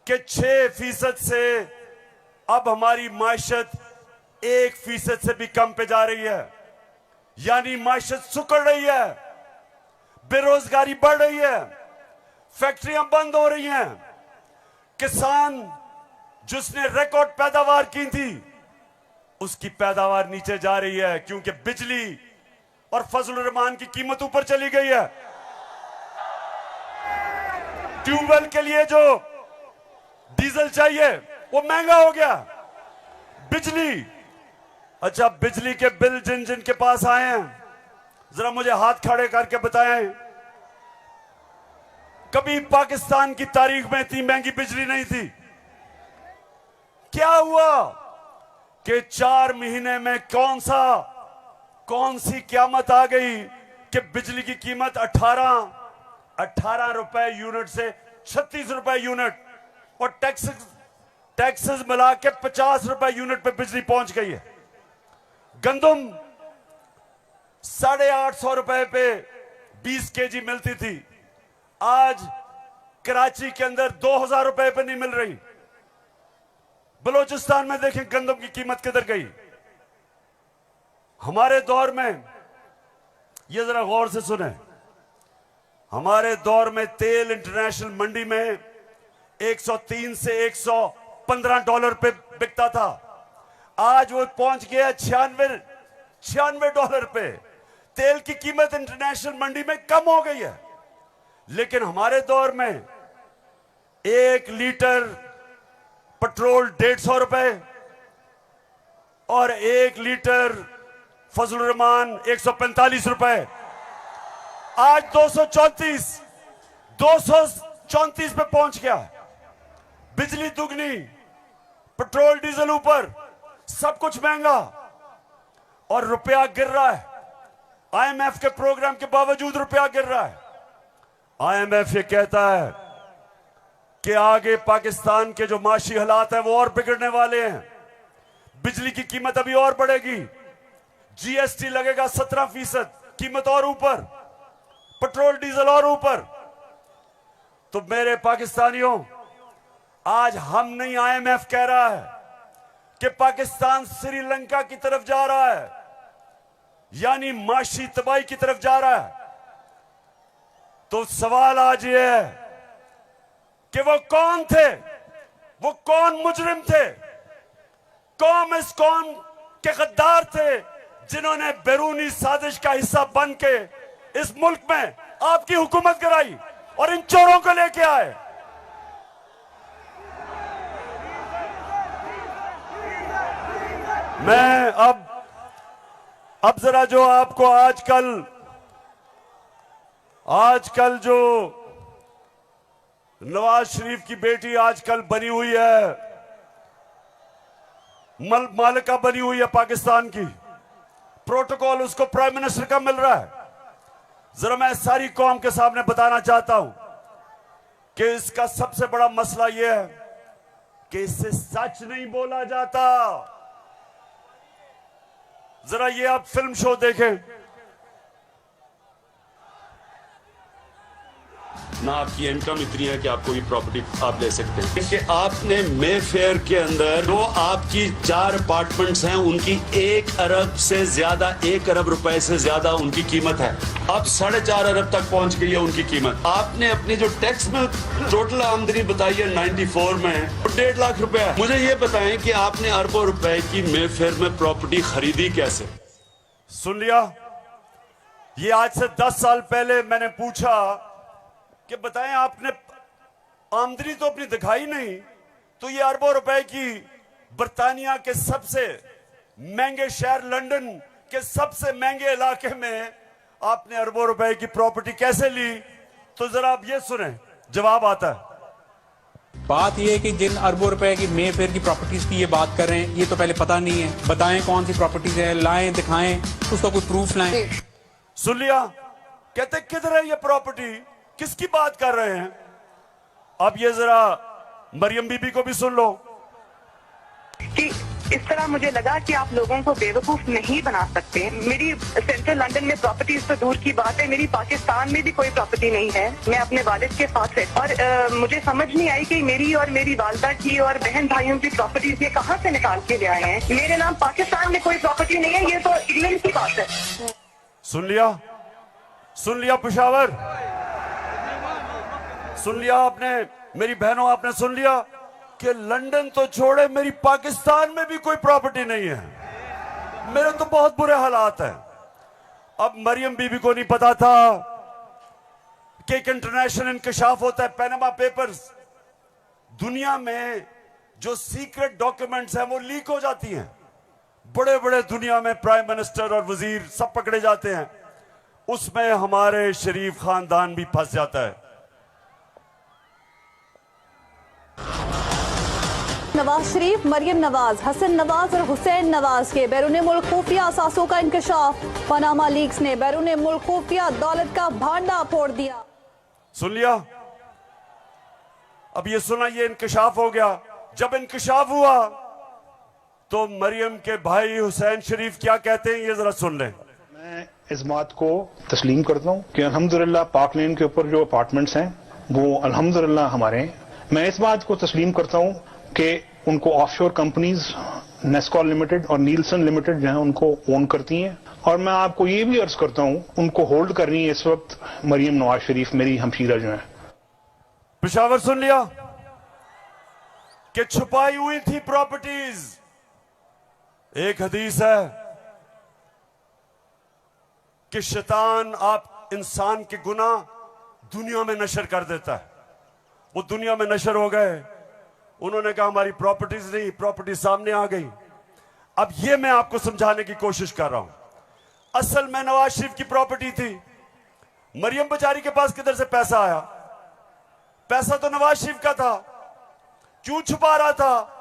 A: कि 6% से अब हमारी माशियत 1% से भी कम पे जा रही है। यानी माशियत सुकड़ रही है, बेरोजगारी बढ़ रही है, फैक्ट्रियां बंद हो रही हैं। किसान जिसने रिकॉर्ड पैदावार की थी उसकी पैदावार नीचे जा रही है, क्योंकि बिजली और फजलुर रहमान की कीमत ऊपर चली गई है। ट्यूबवेल के लिए जो डीजल चाहिए वो महंगा हो गया। बिजली, अच्छा बिजली के बिल जिन जिन के पास आए हैं जरा मुझे हाथ खड़े करके बताएं, कभी पाकिस्तान की तारीख में इतनी महंगी बिजली नहीं थी। क्या हुआ कि 4 महीने में कौन सी क़यामत आ गई कि बिजली की कीमत 18 रुपए यूनिट से 36 रुपए यूनिट और टैक्सेस मिला के 50 रुपए यूनिट पे बिजली पहुंच गई है। गंदम 850 रुपए पे 20 केजी मिलती थी, आज कराची के अंदर 2000 रुपए पे नहीं मिल रही। बलूचिस्तान में देखें गंदम की कीमत किधर गई। हमारे दौर में, ये जरा गौर से सुने, हमारे दौर में तेल इंटरनेशनल मंडी में 103 से 115 डॉलर पे बिकता था, आज वो पहुंच गया 96 डॉलर पे। तेल की कीमत इंटरनेशनल मंडी में कम हो गई है, लेकिन हमारे दौर में 1 लीटर पेट्रोल 150 रुपए और 1 लीटर फजलुर रहमान 145 रुपए, आज 234 पे पहुंच गया। बिजली दुगनी, पेट्रोल डीजल ऊपर, सब कुछ महंगा और रुपया गिर रहा है। IMF के प्रोग्राम के बावजूद रुपया गिर रहा है। IMF ये कहता है कि आगे पाकिस्तान के जो माशी हालात है वो और बिगड़ने वाले हैं, बिजली की कीमत अभी और बढ़ेगी, GST लगेगा 17%, कीमत और ऊपर, पेट्रोल डीजल और ऊपर। तो मेरे पाकिस्तानियों, आज हम नहीं, IMF कह रहा है कि पाकिस्तान श्रीलंका की तरफ जा रहा है, यानी माशी तबाही की तरफ जा रहा है। तो सवाल आज ये है कि वो कौन थे, वो कौन मुजरिम थे, इस कौम के गद्दार थे जिन्होंने बैरूनी साजिश का हिस्सा बन के इस मुल्क में आपकी हुकूमत कराई और इन चोरों को लेके आए। मैं अब जरा जो आपको आजकल जो नवाज शरीफ की बेटी आजकल बनी हुई है, मालिका बनी हुई है पाकिस्तान की, प्रोटोकॉल उसको प्राइम मिनिस्टर का मिल रहा है। जरा मैं सारी कौम के सामने बताना चाहता हूं कि इसका सबसे बड़ा मसला यह है कि इससे सच नहीं बोला जाता। जरा ये आप फिल्म शो देखें ना, आपकी इनकम इतनी है कि आपको ये प्रॉपर्टी आप ले सकते हैं कि आपने मेफेयर के अंदर जो आपकी 4 अपार्टमेंट्स हैं उनकी 1 अरब से ज्यादा, 1 अरब रुपए से ज्यादा उनकी कीमत है, अब 4.5 अरब तक पहुंच गई है उनकी कीमत। आपने अपनी जो टैक्स में टोटल आमदनी बताई है 94 में 1.5 लाख रुपए। मुझे ये बताएं कि आपने अरबों रुपए की मेफेयर में प्रॉपर्टी खरीदी कैसे? सुन लिया, ये आज से 10 साल पहले मैंने पूछा कि बताएं आपने आमदनी तो अपनी दिखाई नहीं, तो ये अरबों रुपए की बर्तानिया के सबसे महंगे शहर लंदन के सबसे महंगे इलाके में आपने अरबों रुपए की प्रॉपर्टी कैसे ली? तो जरा आप ये सुने, जवाब आता है।
P: बात यह है कि जिन अरबों रुपए की मेफेयर की प्रॉपर्टीज की ये बात कर रहे हैं, ये तो पहले पता नहीं है, बताएं कौन सी प्रॉपर्टीज है, लाएं दिखाएं, उसका कोई प्रूफ लाएं।
A: सुन लिया, कहते किधर है ये प्रॉपर्टी किसकी बात कर रहे हैं? अब ये जरा मरियम बीबी को भी सुन लो
Q: कि इस तरह मुझे लगा कि आप लोगों को बेवकूफ नहीं बना सकते। मेरी सेंट्रल लंदन में प्रॉपर्टीज तो दूर की बात है, मेरी पाकिस्तान में भी कोई प्रॉपर्टी नहीं है। मैं अपने वालिद के साथ है और मुझे समझ नहीं आई कि मेरी और मेरी वालदा की और बहन भाइयों की प्रॉपर्टीज ये कहाँ से निकाल के ले आए हैं। मेरे नाम पाकिस्तान में कोई प्रॉपर्टी नहीं है, ये तो इंग्लैंड की बात है।
A: सुन लिया पेशावर, सुन लिया आपने, मेरी बहनों आपने सुन लिया कि लंदन तो छोड़े मेरी पाकिस्तान में भी कोई प्रॉपर्टी नहीं है। मेरे तो बहुत बुरे हालात हैं। अब मरियम बीबी को नहीं पता था कि एक इंटरनेशनल इंकशाफ होता है, पैनामा पेपर्स। दुनिया में जो सीक्रेट डॉक्यूमेंट्स हैं वो लीक हो जाती हैं। बड़े बड़े दुनिया में प्राइम मिनिस्टर और वजीर सब पकड़े जाते हैं, उसमें हमारे शरीफ खानदान भी फंस जाता है।
R: नवाज शरीफ, मरियम नवाज, हसन नवाज और हुसैन नवाज के बैरून मुल्क खुफिया असासों का इंकशाफ। पनामा लीक्स ने बैरून मुल्क खुफिया दौलत का भांडा फोड़ दिया।
A: सुन लिया? अब ये सुना, ये इंकशाफ हो गया। जब इंकशाफ हुआ तो मरियम के भाई हुसैन शरीफ क्या कहते हैं, ये जरा सुन लें।
S: मैं इस बात को तस्लीम करता हूँ कि अल्हम्दुलिल्लाह पाक लेन के ऊपर जो अपार्टमेंट्स हैं वो अल्हम्दुलिल्लाह हमारे हैं। मैं इस बात को तस्लीम करता हूँ कि उनको ऑफशोर कंपनीज नेस्कॉल लिमिटेड और नीलसन लिमिटेड जो है उनको ओन करती हैं। और मैं आपको ये भी अर्ज करता हूँ उनको होल्ड कर रही है इस वक्त मरियम नवाज शरीफ, मेरी हमशीरा जो है।
A: पेशावर सुन लिया कि छुपाई हुई थी प्रॉपर्टीज। एक हदीस है कि शैतान आप इंसान के गुनाह दुनिया में नशर कर देता है। वो दुनिया में नशर हो गए, उन्होंने कहा हमारी प्रॉपर्टीज नहीं, प्रॉपर्टी सामने आ गई। अब ये मैं आपको समझाने की कोशिश कर रहा हूं। असल में नवाज शरीफ की प्रॉपर्टी थी। मरियम बेचारी के पास किधर से पैसा आया? पैसा तो नवाज शरीफ का था। क्यों छुपा रहा था?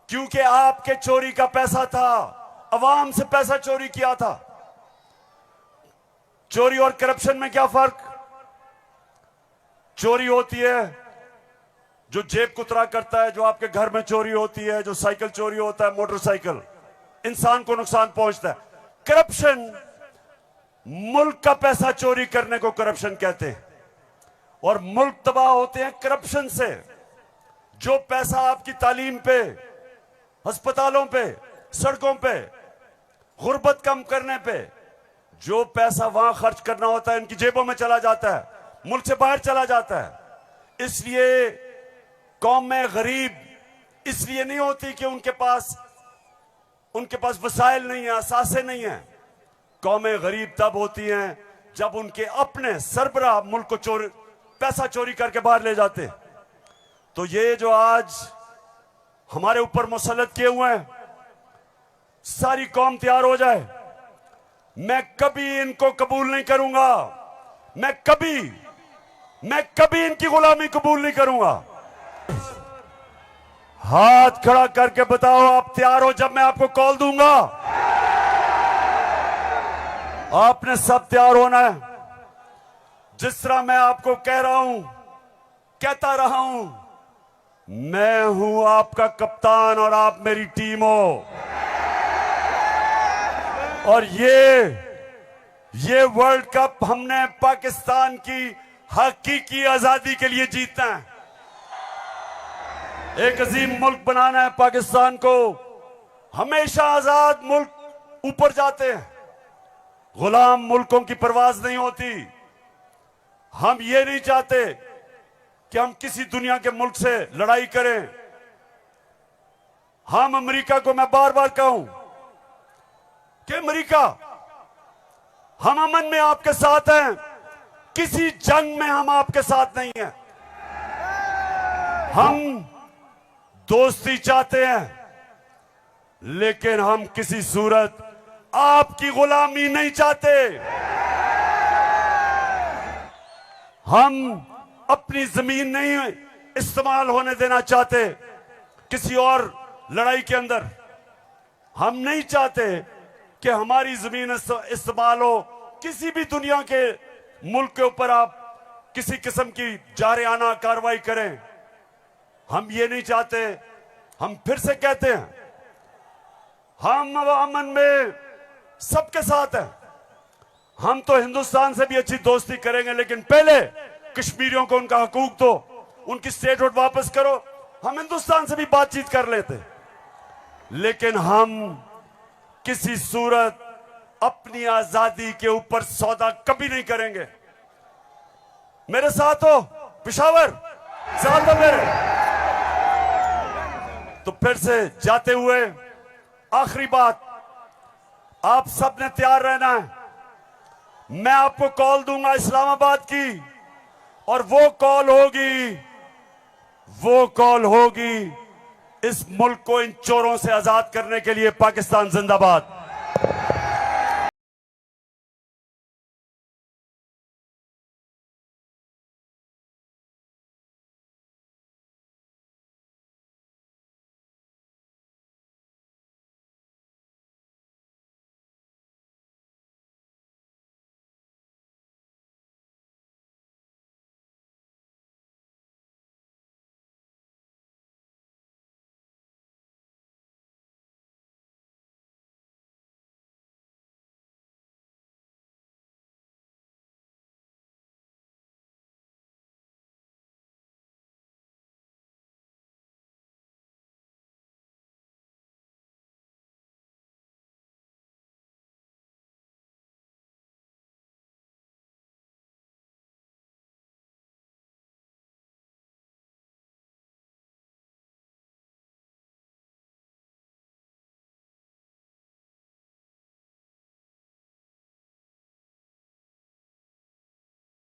A: क्योंकि आपके चोरी का पैसा था, अवाम से पैसा चोरी किया था। चोरी और करप्शन में क्या फर्क? चोरी होती है जो जेब कुतरा करता है, जो आपके घर में चोरी होती है, जो साइकिल चोरी होता है, मोटरसाइकिल, इंसान को नुकसान पहुंचता है। करप्शन, मुल्क का पैसा चोरी करने को करप्शन कहते हैं और मुल्क तबाह होते हैं करप्शन से। जो पैसा आपकी तालीम पे, अस्पतालों पे, सड़कों पे, गुर्बत कम करने पे, जो पैसा वहां खर्च करना होता है इनकी जेबों में चला जाता है, मुल्क से बाहर चला जाता है। इसलिए कौम में गरीब इसलिए नहीं होती कि उनके पास वसाइल नहीं है, असासे नहीं है। कौमें गरीब तब होती हैं जब उनके अपने सरबराह मुल्क को पैसा चोरी करके बाहर ले जाते हैं। तो ये जो आज हमारे ऊपर मुसल्लत किए हुए हैं, सारी कौम तैयार हो जाए। मैं कभी इनको कबूल नहीं करूंगा, मैं कभी इनकी गुलामी कबूल नहीं करूंगा। हाथ खड़ा करके बताओ आप तैयार हो जब मैं आपको कॉल दूंगा? आपने सब तैयार होना है। जिस तरह मैं आपको कह रहा हूं, कहता रहा हूं, मैं हूं आपका कप्तान और आप मेरी टीम हो। और ये वर्ल्ड कप हमने पाकिस्तान की हकीकी आजादी के लिए जीतना है। एक अजीम मुल्क बनाना है पाकिस्तान को। हमेशा आजाद मुल्क ऊपर जाते हैं, गुलाम मुल्कों की परवाज नहीं होती। हम ये नहीं चाहते कि हम किसी दुनिया के मुल्क से लड़ाई करें। हम अमेरिका को मैं बार बार कहूं कि अमेरिका, हम अमन में आपके साथ हैं, किसी जंग में हम आपके साथ नहीं हैं। हम दोस्ती चाहते हैं, लेकिन हम किसी सूरत आपकी गुलामी नहीं चाहते। हम अपनी जमीन नहीं इस्तेमाल होने देना चाहते किसी और लड़ाई के अंदर। हम नहीं चाहते कि हमारी जमीन इस्तेमाल हो किसी भी दुनिया के मुल्क के ऊपर। आप किसी किस्म की जारियाना कार्रवाई करें। हम ये नहीं चाहते। हम फिर से कहते हैं, हम अमन में सबके साथ हैं। हम तो हिंदुस्तान से भी अच्छी दोस्ती करेंगे, लेकिन पहले कश्मीरियों को उनका हकूक दो, उनकी स्टेटहुड वापस करो। हम हिंदुस्तान से भी बातचीत कर लेते, लेकिन हम किसी सूरत अपनी आजादी के ऊपर सौदा कभी नहीं करेंगे। मेरे साथ हो पिशावर, साथ हो मेरे। तो फिर से जाते हुए आखिरी बात, आप सब ने तैयार रहना है। मैं आपको कॉल दूंगा इस्लामाबाद की, और वो कॉल होगी इस मुल्क को इन चोरों से आजाद करने के लिए। पाकिस्तान जिंदाबाद।